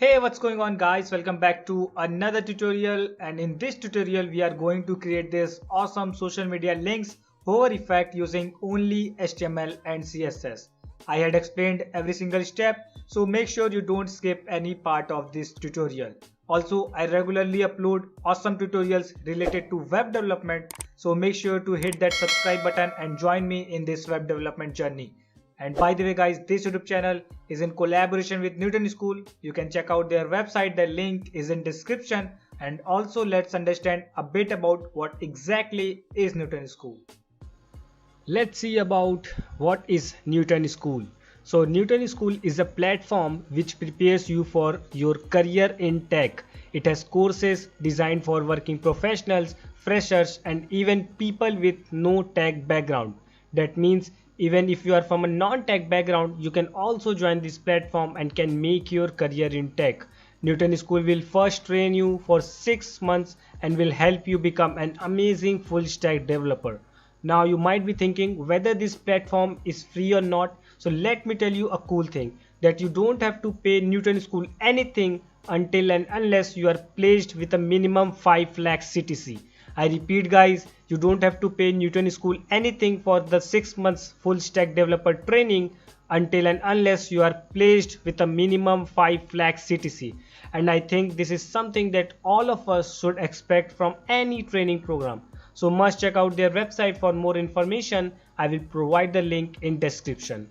Hey, what's going on guys? Welcome back to another tutorial, and in this tutorial we are going to create this awesome social media links hover effect using only HTML and CSS. I had explained every single step, so make sure you don't skip any part of this tutorial. Also, I regularly upload awesome tutorials related to web development, so make sure to hit that subscribe button and join me in this web development journey. And by the way guys, this YouTube channel is in collaboration with Newton School. You can check out their website, the link is in description. And also let's understand a bit about what exactly is Newton School. Let's see about what is Newton School. So Newton School is a platform which prepares you for your career in tech. It has courses designed for working professionals, freshers and even people with no tech background. That means even if you are from a non-tech background, you can also join this platform and can make your career in tech. Newton School will first train you for 6 months and will help you become an amazing full stack developer. Now you might be thinking whether this platform is free or not. So let me tell you a cool thing, that you don't have to pay Newton School anything until and unless you are placed with a minimum 5 lakh CTC. I repeat guys, you don't have to pay Newton School anything for the 6 months full stack developer training until and unless you are placed with a minimum 5 lakh CTC. And I think this is something that all of us should expect from any training program. So must check out their website for more information. I will provide the link in description.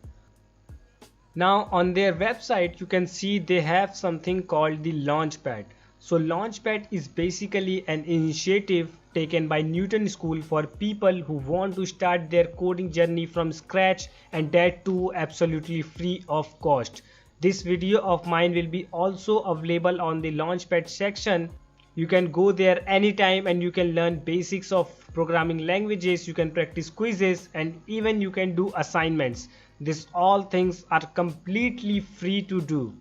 Now on their website you can see they have something called the Launchpad. So Launchpad is basically an initiative taken by Newton School for people who want to start their coding journey from scratch, and that too absolutely free of cost. This video of mine will be also available on the Launchpad section. You can go there anytime and you can learn basics of programming languages, you can practice quizzes and even you can do assignments. These all things are completely free to do.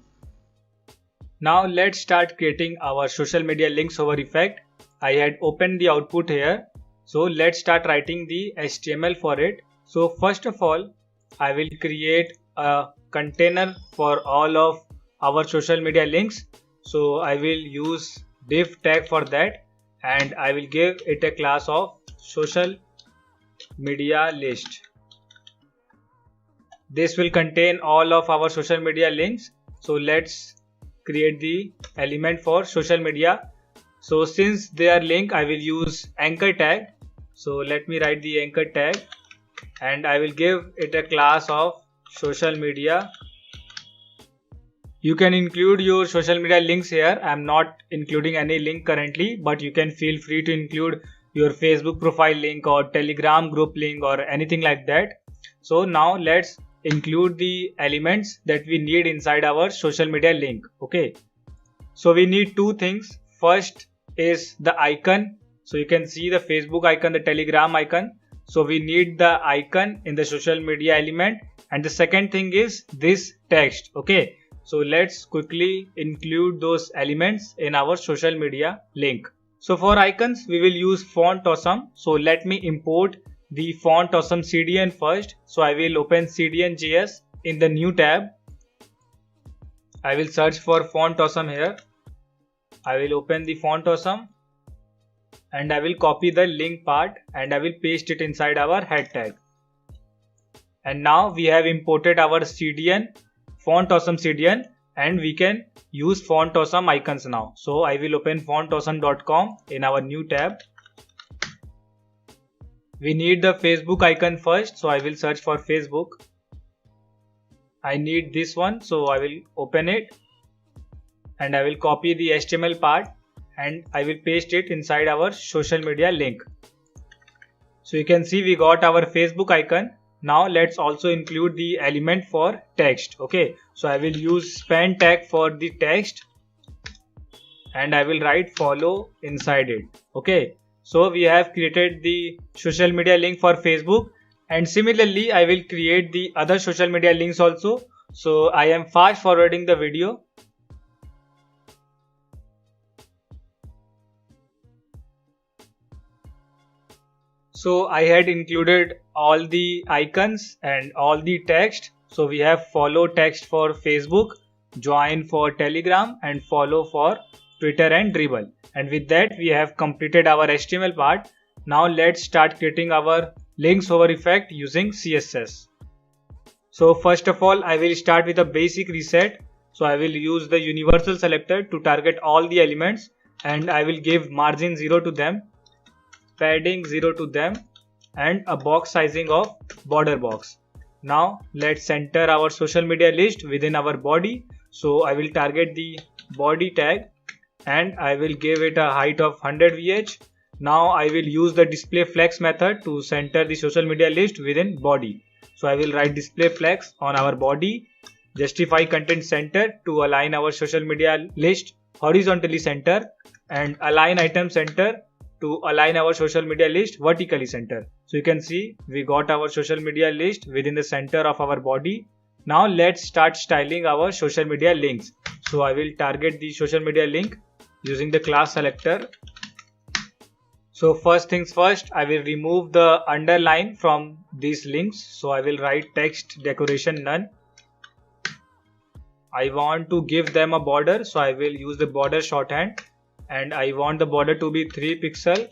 Now let's start creating our social media links hover effect. I had opened the output here. So let's start writing the HTML for it. So first of all, I will create a container for all of our social media links. So I will use div tag for that and I will give it a class of social media list. This will contain all of our social media links. So let's create the element for social media. So since they are linked, I will use anchor tag. So let me write the anchor tag and I will give it a class of social media. You can include your social media links here. I am not including any link currently, but you can feel free to include your Facebook profile link or Telegram group link or anything like that. So now let's include the elements that we need inside our social media link. Okay, so we need two things. First is the icon. So you can see the Facebook icon, the Telegram icon. So we need the icon in the social media element, and the second thing is this text. Okay, so let's quickly include those elements in our social media link. So for icons we will use Font Awesome. So let me import the Font Awesome CDN first. So I will open CDN.js in the new tab. I will search for Font Awesome here. I will open the Font Awesome and I will copy the link part and I will paste it inside our head tag. And now we have imported our CDN, Font Awesome CDN, and we can use Font Awesome icons now. So I will open fontawesome.com in our new tab. We need the Facebook icon first, so I will search for Facebook. I need this one, so I will open it and I will copy the HTML part and I will paste it inside our social media link. So you can see we got our Facebook icon. Now let's also include the element for text. Okay, so I will use span tag for the text and I will write follow inside it. Okay, so we have created the social media link for Facebook, and similarly I will create the other social media links also. So I am fast forwarding the video. So I had included all the icons and all the text. So we have follow text for Facebook. join for Telegram, and follow for Twitter and Dribbble. And with that we have completed our HTML part. Now let's start creating our links hover effect using CSS. So first of all, I will start with a basic reset. So I will use the universal selector to target all the elements, and I will give margin 0 to them, padding 0 to them, and a box sizing of border box. Now let's center our social media list within our body. So I will target the body tag and I will give it a height of 100 VH. Now I will use the display flex method to center the social media list within body. So I will write display flex on our body, justify content center to align our social media list horizontally center, and align item center to align our social media list vertically center. So you can see we got our social media list within the center of our body. Now let's start styling our social media links. So I will target the social media link using the class selector. So first things first, I will remove the underline from these links. So I will write text decoration none. I want to give them a border, so I will use the border shorthand, and I want the border to be 3 pixel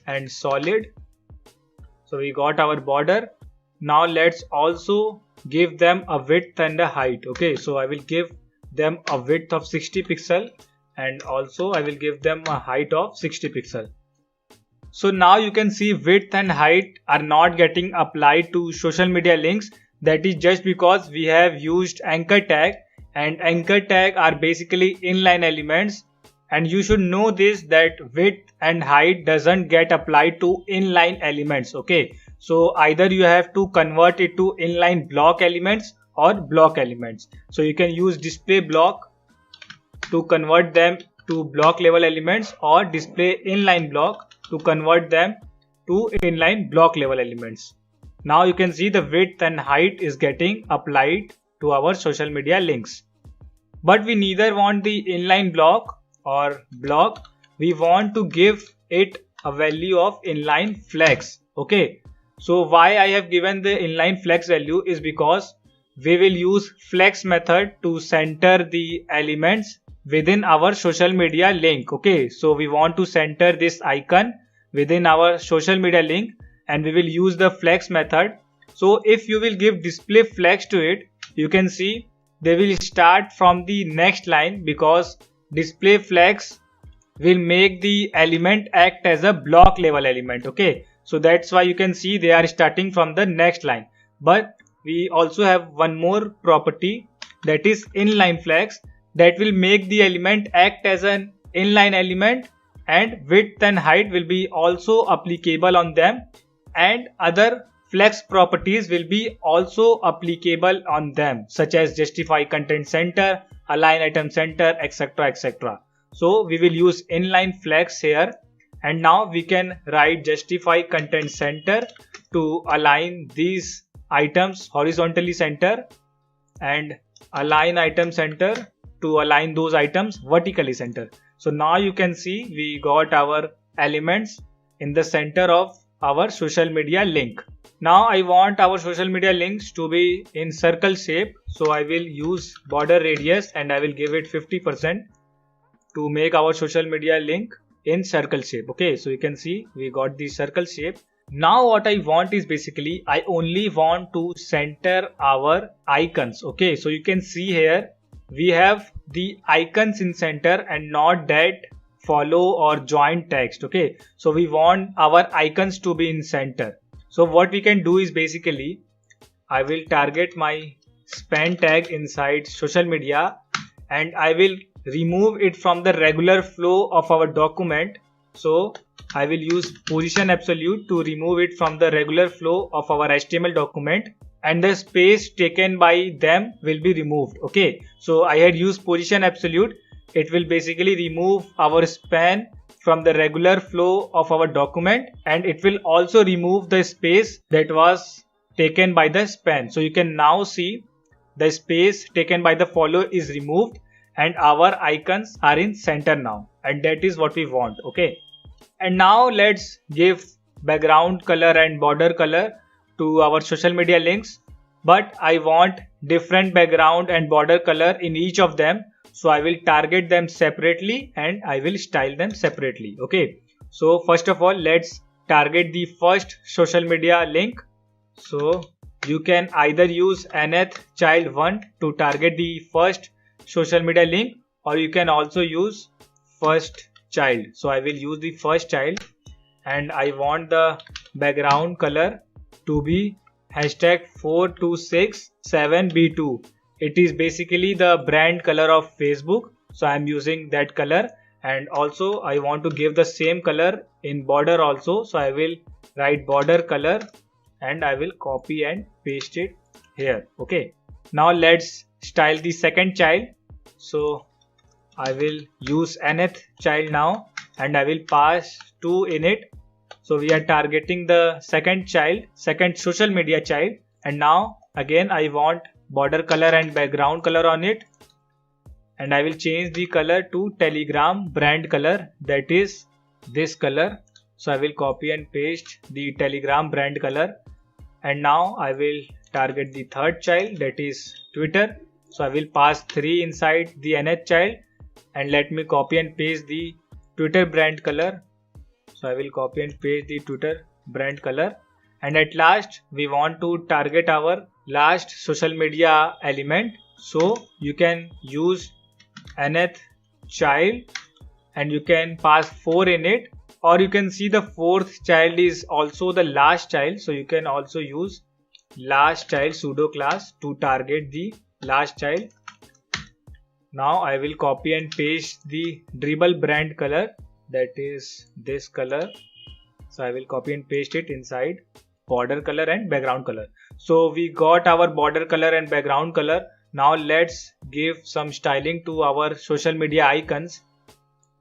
and solid. So we got our border. Now let's also give them a width and a height. Okay, so I will give them a width of 60 pixel and also I will give them a height of 60 pixel. So now you can see width and height are not getting applied to social media links. That is just because we have used anchor tag, and anchor tag are basically inline elements, and you should know this, that width and height doesn't get applied to inline elements. Okay, so either you have to convert it to inline block elements or block elements. So you can use display block to convert them to block level elements, or display inline block to convert them to inline block level elements. Now you can see the width and height is getting applied to our social media links. But we neither want the inline block or block, we want to give it a value of inline flex. Okay, so why I have given the inline flex value is because we will use flex method to center the elements within our social media link. Okay, so we want to center this icon within our social media link and we will use the flex method. So if you will give display flex to it, you can see they will start from the next line, because display flex will make the element act as a block level element. Okay, so that's why you can see they are starting from the next line. But we also have one more property, that is inline flex, that will make the element act as an inline element, and width and height will be also applicable on them, and other flex properties will be also applicable on them, such as justify content center, align item center, etc, etc. So we will use inline flex here, and now we can write justify content center to align these items horizontally center, and align item center to align those items vertically center. So now you can see we got our elements in the center of our social media link. Now I want our social media links to be in circle shape, so I will use border radius and I will give it 50% to make our social media link in circle shape. Okay, so you can see we got the circle shape. Now what I want is basically I only want to center our icons. Okay, so you can see here we have the icons in center and not that follow or join text. Okay, so we want our icons to be in center. So what we can do is basically I will target my span tag inside social media and I will remove it from the regular flow of our document. So I will use position absolute to remove it from the regular flow of our HTML document, and the space taken by them will be removed. Okay, so I had used position absolute. It will basically remove our span from the regular flow of our document, and it will also remove the space that was taken by the span. So you can now see the space taken by the follow is removed and our icons are in center now, and that is what we want. Okay, and now let's give background color and border color to our social media links. but I want different background and border color in each of them. So I will target them separately and I will style them separately. Okay. So first of all, let's target the first social media link. So you can either use nth child 1 to target the first social media link, or you can also use first child. So I will use the first child and I want the background color to be hashtag 4267b2. It is basically the brand color of Facebook, so I am using that color. And also I want to give the same color in border also, so I will write border color and I will copy and paste it here. Okay, now let's style the second child. So I will use nth child now and I will pass 2 in it. So we are targeting the second child, second social media child, and now again I want border color and background color on it, and I will change the color to Telegram brand color, that is this color. So I will copy and paste the Telegram brand color, and now I will target the third child, that is Twitter. So I will pass 3 inside the nth child and let me copy and paste the Twitter brand color. So I will copy and paste the Twitter brand color, and at last we want to target our last social media element. So you can use nth child and you can pass 4 in it, or you can see the fourth child is also the last child, so you can also use last child pseudo class to target the last child. Now I will copy and paste the Dribble brand color, that is this color. So I will copy and paste it inside border color and background color. So we got our border color and background color. Now let's give some styling to our social media icons.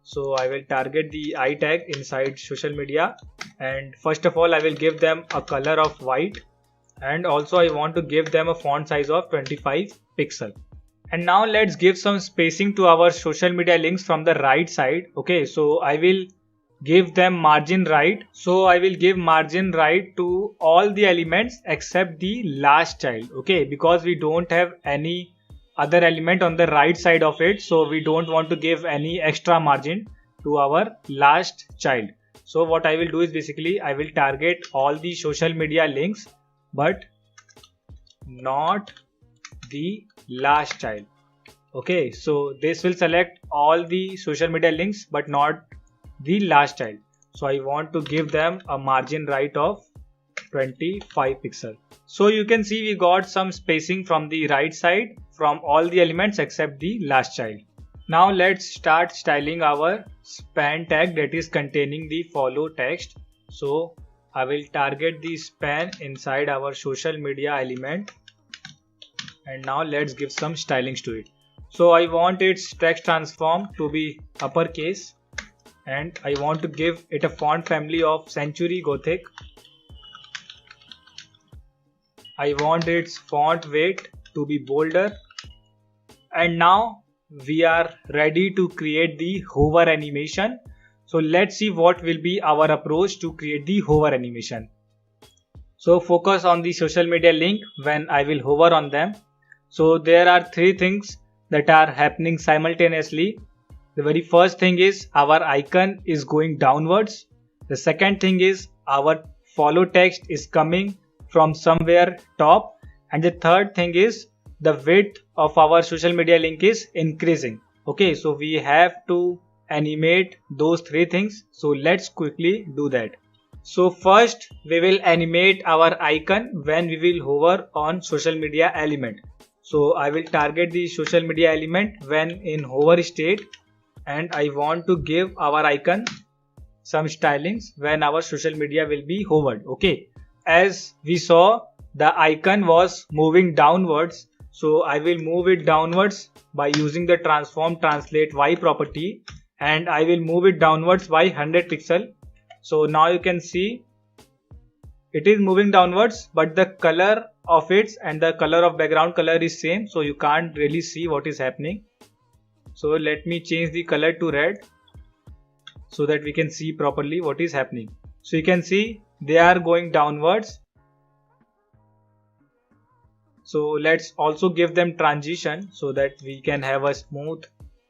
So I will target the I tag inside social media, and first of all I will give them a color of white, and also I want to give them a font size of 25 pixel. And now let's give some spacing to our social media links from the right side. Okay, so I will give them margin right. So I will give margin right to all the elements except the last child. Okay, because we don't have any other element on the right side of it, so we don't want to give any extra margin to our last child. So what I will do is basically I will target all the social media links but not the last child. Okay, so this will select all the social media links but not the last child. So I want to give them a margin right of 25 pixel. So you can see we got some spacing from the right side from all the elements except the last child. Now let's start styling our span tag, that is containing the follow text. So I will target the span inside our social media element, and now let's give some stylings to it. So I want its text transform to be uppercase, and I want to give it a font family of Century Gothic. I want its font weight to be bolder, and now we are ready to create the hover animation. So let's see what will be our approach to create the hover animation. So focus on the social media link when I will hover on them. So there are 3 things that are happening simultaneously. The very first thing is our icon is going downwards. The second thing is our follow text is coming from somewhere top, and the third thing is the width of our social media link is increasing. Okay, so we have to animate those 3 things. So let's quickly do that. So first we will animate our icon when we will hover on social media element. So I will target the social media element when in hover state, and I want to give our icon some stylings when our social media will be hovered. Okay, as we saw, the icon was moving downwards, so I will move it downwards by using the transform translate y property, and I will move it downwards by 100 pixel. So now you can see it is moving downwards, but the color of it and the color of background color is same, so you can't really see what is happening. So let me change the color to red so that we can see properly what is happening. So you can see they are going downwards. So let's also give them transition so that we can have a smooth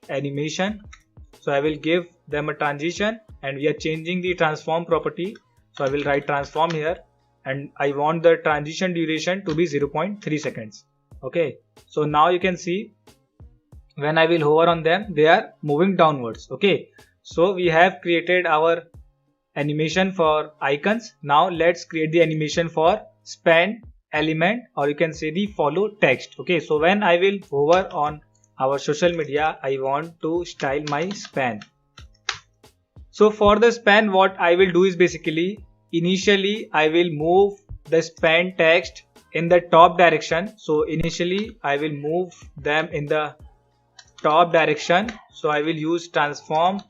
animation. So I will give them a transition, and we are changing the transform property. So I will write transform here, and I want the transition duration to be 0.3 seconds. Okay, so now you can see when I will hover on them, they are moving downwards. Okay, so we have created our animation for icons. Now let's create the animation for span element, or you can say the follow text. Okay, so when I will hover on our social media, I want to style my span. So for the span, what I will do is basically initially I will move the span text in the top direction. So initially I will move them in the top direction. So I will use transform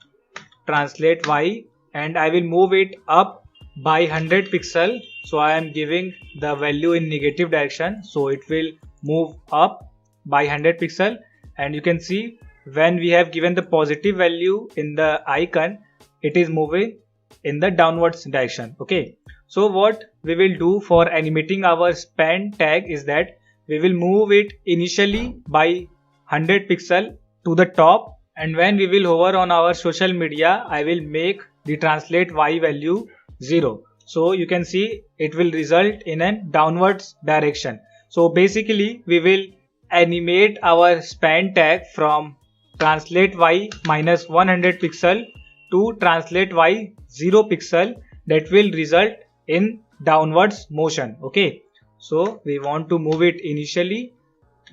translate y, and I will move it up by 100 pixel. So I am giving the value in negative direction, so it will move up by 100 pixel. And you can see when we have given the positive value in the icon, it is moving in the downwards direction. Okay, so what we will do for animating our span tag is that we will move it initially by 100 pixel to the top, and when we will hover on our social media, I will make the translate y value 0. So you can see it will result in a downwards direction. So basically we will animate our span tag from translate y minus 100 pixel to translate y 0 pixel, that will result in downwards motion. Okay, so we want to move it initially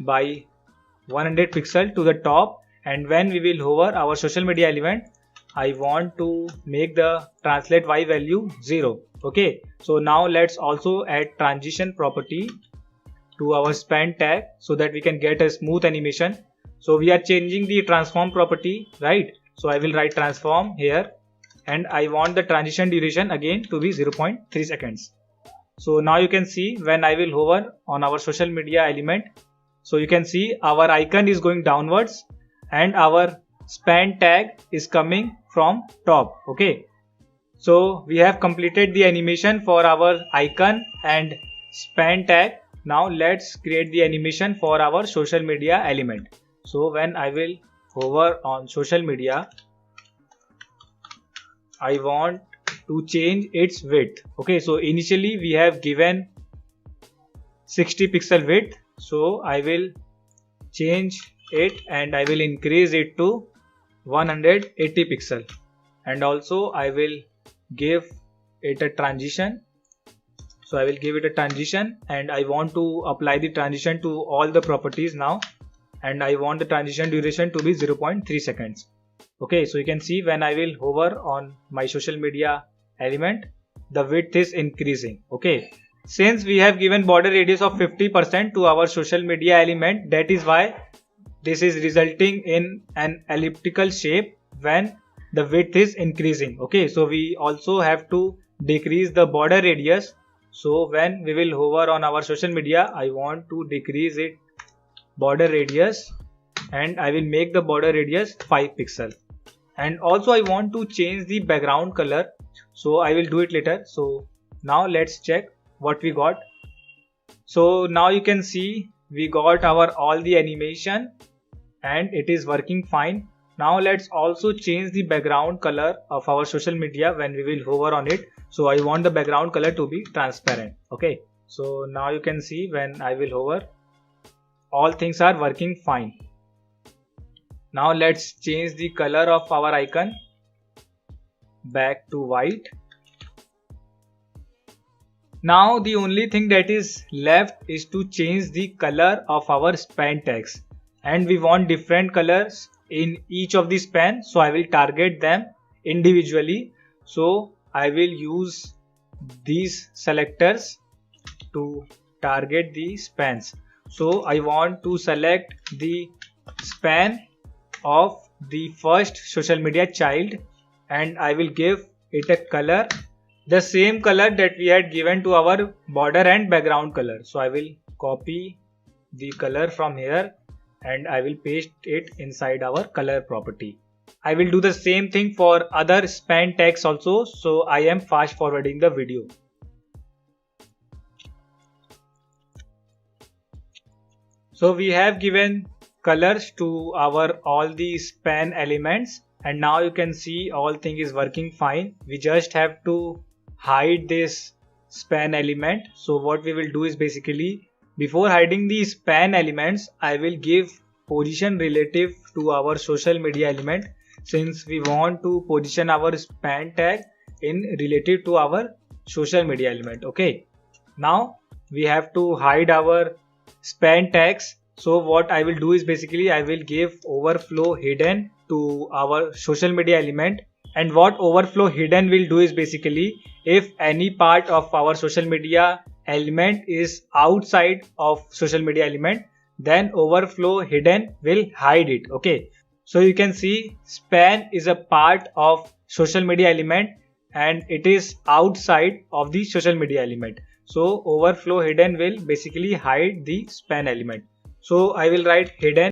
by 100 pixel to the top, and when we will hover our social media element, I want to make the translate y value 0. Okay, so now let's also add transition property to our span tag so that we can get a smooth animation. So we are changing the transform property, right? So I will write transform here, and I want the transition duration again to be 0.3 seconds. So now you can see when I will hover on our social media element, so you can see our icon is going downwards and our span tag is coming from top. Okay, so we have completed the animation for our icon and span tag. Now let's create the animation for our social media element. So when I will hover on social media, I want to change its width. Okay, so initially we have given 60 pixel width, so I will change it and I will increase it to 180 pixel, and also I will give it a transition. So I will give it a transition, and I want to apply the transition to all the properties now, and I want the transition duration to be 0.3 seconds. Okay, so you can see when I will hover on my social media element, the width is increasing. Okay, since we have given border radius of 50% to our social media element, that is why this is resulting in an elliptical shape when the width is increasing. Okay, so we also have to decrease the border radius. So when we will hover on our social media, I want to decrease it border radius, and I will make the border radius 5 pixel. And also I want to change the background color, so I will do it later. So now let's check what we got. So now you can see we got our all the animation and it is working fine. Now let's also change the background color of our social media when we will hover on it. So I want the background color to be transparent. Okay, so now you can see when I will hover, all things are working fine. Now let's change the color of our icon back to white. Now the only thing that is left is to change the color of our span tags, and we want different colors in each of the span, so I will target them individually. So I will use these selectors to target the spans. So I want to select the span of the first social media child, and I will give it a color, the same color that we had given to our border and background color. So I will copy the color from here and I will paste it inside our color property. I will do the same thing for other span tags also, so I am fast forwarding the video. So we have given colors to our all the span elements, and now you can see all thing is working fine. We just have to hide this span element. So what we will do is basically, before hiding the span elements, I will give position relative to our social media element, since we want to position our span tag in relative to our social media element. Okay, now we have to hide our span tags. So what I will do is basically I will give overflow hidden to our social media element, and what overflow hidden will do is basically, if any part of our social media element is outside of social media element, then overflow hidden will hide it. Okay, so you can see span is a part of social media element and it is outside of the social media element. So overflow hidden will basically hide the span element. So I will write hidden